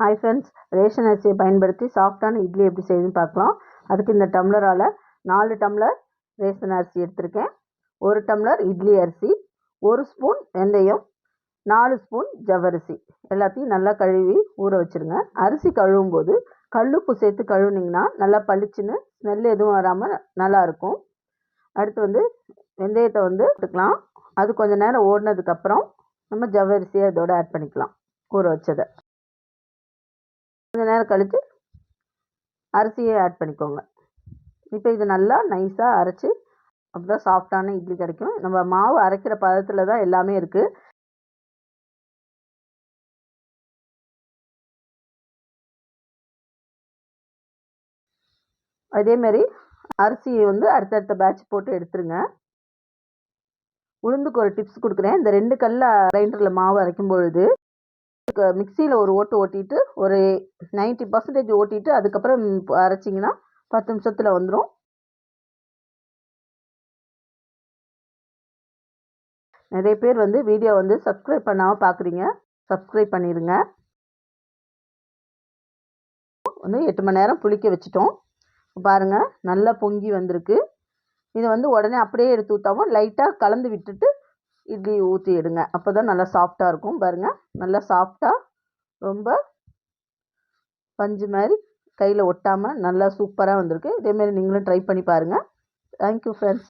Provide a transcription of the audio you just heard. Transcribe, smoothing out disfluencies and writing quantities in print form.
Hi friends, ration அரிசியை பயன்படுத்தி சாஃப்டான இட்லி எப்படி செய்யுதுன்னு பார்க்கலாம். அதுக்கு இந்த டம்ளரால் 4 டம்ளர் ரேஷன் அரிசி எடுத்திருக்கேன். 1 டம்ளர் இட்லி அரிசி, 1 ஸ்பூன் வெந்தயம், 4 ஸ்பூன் ஜவ்வரிசி எல்லாத்தையும் நல்லா கழுவி ஊற வச்சுருங்க. அரிசி கழுவும் போது கல்லுப்பு சேர்த்து கழுவுனிங்கன்னா நல்லா பளிச்சுன்னு ஸ்மெல் எதுவும் வராமல் நல்லாயிருக்கும். அடுத்து வெந்தயத்தை எடுத்துக்கலாம். அது கொஞ்சம் நேரம் ஓடினதுக்கப்புறம் நம்ம ஜவ்வரிசியை அதோடு ஆட் பண்ணிக்கலாம், ஊற வச்சதை. கொஞ்சம் நேரம் கழித்து அரிசியை ஆட் பண்ணிக்கோங்க. இப்போ இது நல்லா நைஸாக அரைச்சி அப்போ தான் சாஃப்டான இட்லி கிடைக்கும். நம்ம மாவு அரைக்கிற பதத்தில் தான் எல்லாமே இருக்குது. அதேமாரி அரிசியை அடுத்தடுத்த பேட்ச் போட்டு எடுத்துருங்க. உளுந்துக்கு ஒரு டிப்ஸ் கொடுக்குறேன். இந்த 2 கல்ல கிரைண்டரில் மாவு அரைக்கும் பொழுது மிக்சியில் ஒரு ஓட்டு ஓட்டிட்டு ஒரு 90% ஓட்டிட்டு அதுக்கப்புறம் அரைச்சிங்கன்னா 10 நிமிஷத்தில் வந்துடும். நிறைய பேர் வீடியோ சப்ஸ்கிரைப் பண்ணாமல் பார்க்குறீங்க, சப்ஸ்கிரைப் பண்ணிடுங்க. 8 மணி நேரம் புளிக்க வச்சுட்டோம். பாருங்கள், நல்லா பொங்கி வந்திருக்கு. இதை உடனே அப்படியே எடுத்து ஊற்றாமல் லைட்டாக கலந்து விட்டுட்டு இட்லி ஊற்றி எடுங்க. அப்போ தான் நல்லா சாஃப்டாக இருக்கும். பாருங்கள், நல்லா சாஃப்டாக ரொம்ப பஞ்சு மாதிரி கையில் ஒட்டாமல் நல்லா சூப்பராக வந்திருக்கு. இதேமாரி நீங்களும் ட்ரை பண்ணி பாருங்கள். Thank you friends.